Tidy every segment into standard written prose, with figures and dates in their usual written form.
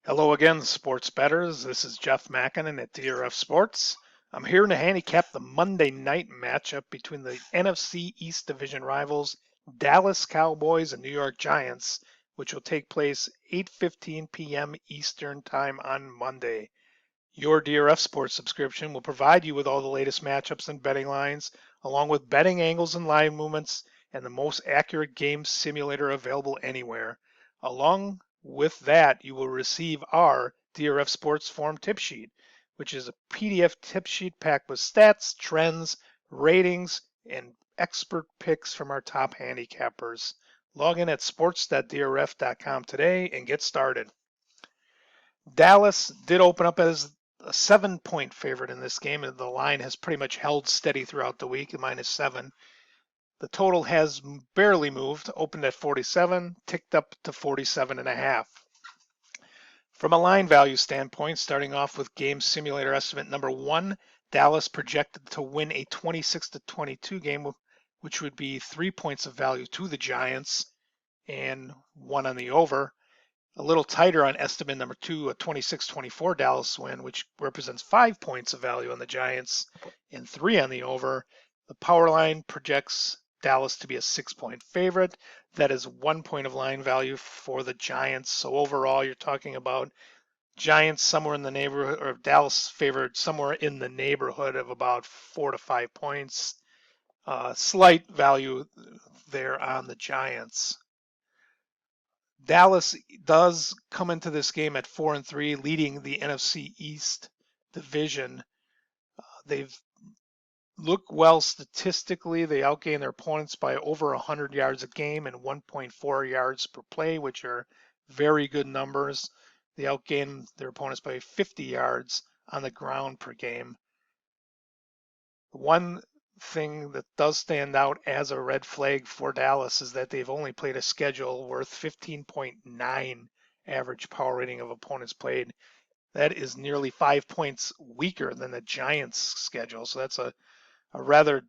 Hello again, sports bettors. This is Jeff Makinen at DRF Sports. I'm here to handicap the Monday night matchup between the NFC East Division rivals Dallas Cowboys and New York Giants, which will take place 8:15 p.m. Eastern Time on Monday. Your DRF Sports subscription will provide you with all the latest matchups and betting lines, along with betting angles and line movements, and the most accurate game simulator available anywhere. Along with that, you will receive our DRF Sports Form Tip Sheet, which is a PDF tip sheet packed with stats, trends, ratings, and expert picks from our top handicappers. Log in at sports.drf.com today and get started. Dallas did open up as a 7-point favorite in this game, and the line has pretty much held steady throughout the week, -7. The total has barely moved, opened at 47, ticked up to 47.5. From a line value standpoint, starting off with game simulator estimate number 1, Dallas projected to win a 26-22 game, which would be 3 points of value to the Giants and 1 on the over. A little tighter on estimate number 2, a 26-24 Dallas win, which represents 5 points of value on the Giants and 3 on the over. The power line projects Dallas to be a 6-point favorite. That is 1 point of line value for the Giants. So overall, you're talking about Giants somewhere in the neighborhood, or Dallas favored somewhere in the neighborhood of about 4 to 5 points. Slight value there on the Giants. Dallas does come into this game at 4-3, leading the NFC East division. They've looked well statistically. They outgain their opponents by over 100 yards a game and 1.4 yards per play, which are very good numbers. They outgain their opponents by 50 yards on the ground per game. One thing that does stand out as a red flag for Dallas is that they've only played a schedule worth 15.9 average power rating of opponents played. That is nearly 5 points weaker than the Giants' schedule. So that's a rather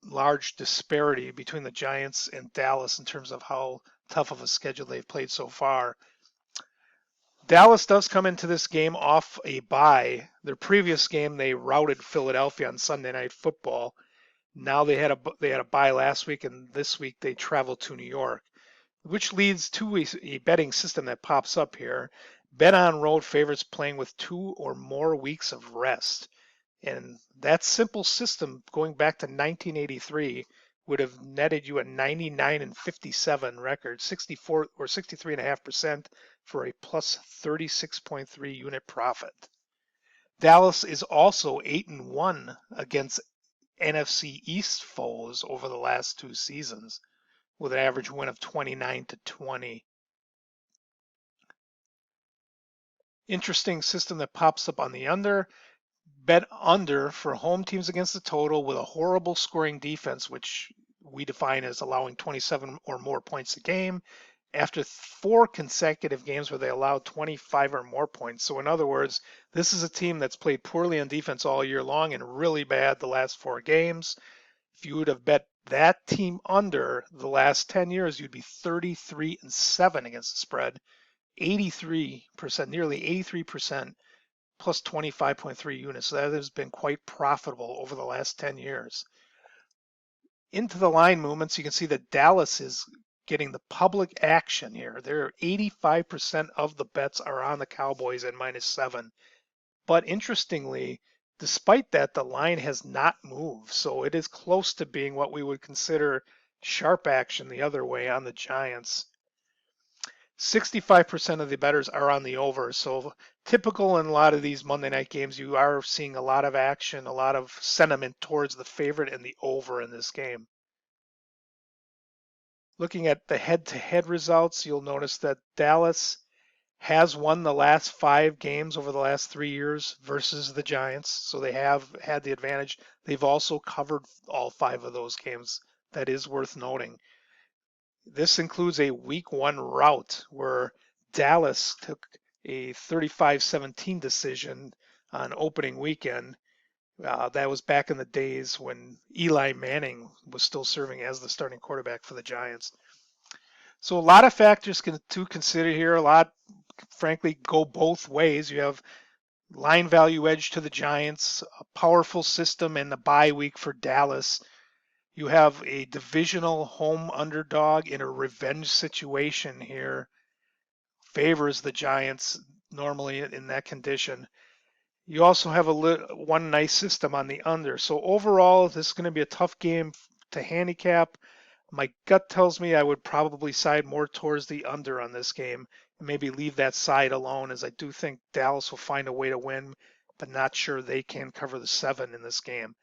large disparity between the Giants and Dallas in terms of how tough of a schedule they've played so far. Dallas does come into this game off a bye. Their previous game, they routed Philadelphia on Sunday Night Football. Now they had a bye last week, and this week they travel to New York, which leads to a betting system that pops up here. Bet on road favorites playing with 2 or more weeks of rest. And that simple system, going back to 1983, would have netted you a 99-57 record, 64 or 63.5% for a plus 36.3 unit profit. Dallas is also 8-1 against NFC East foes over the last 2 seasons, with an average win of 29-20. Interesting system that pops up on the under. Bet under for home teams against the total with a horrible scoring defense, which we define as allowing 27 or more points a game, after 4 consecutive games where they allowed 25 or more points. So in other words, this is a team that's played poorly on defense all year long and really bad the last 4 games. If you would have bet that team under the last 10 years, you'd be 33-7 against the spread, 83%, nearly 83%, plus 25.3 units. So that has been quite profitable over the last 10 years. Into the line movements, you can see that Dallas is getting the public action here. There are 85% of the bets are on the Cowboys at -7. But interestingly, despite that, the line has not moved. So it is close to being what we would consider sharp action the other way on the Giants. 65% of the bettors are on the over. So typical in a lot of these Monday night games, you are seeing a lot of action, a lot of sentiment towards the favorite and the over in this game. Looking at the head-to-head results, you'll notice that Dallas has won the last 5 games over the last 3 years versus the Giants. So they have had the advantage. They've also covered all 5 of those games. That is worth noting. This includes a week 1 rout where Dallas took a 35-17 decision on opening weekend. That was back in the days when Eli Manning was still serving as the starting quarterback for the Giants. So a lot of factors to consider here, a lot frankly go both ways. You have line value edge to the Giants, a powerful system, and the bye week for Dallas. You have a divisional home underdog in a revenge situation here. Favors the Giants normally in that condition. You also have one nice system on the under. So overall, this is going to be a tough game to handicap. My gut tells me I would probably side more towards the under on this game and maybe leave that side alone, as I do think Dallas will find a way to win, but not sure they can cover the 7 in this game.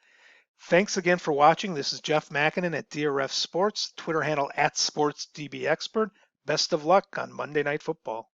Thanks again for watching. This is Jeff Makinen at DRF Sports, Twitter handle @SportsDBExpert. Best of luck on Monday Night Football.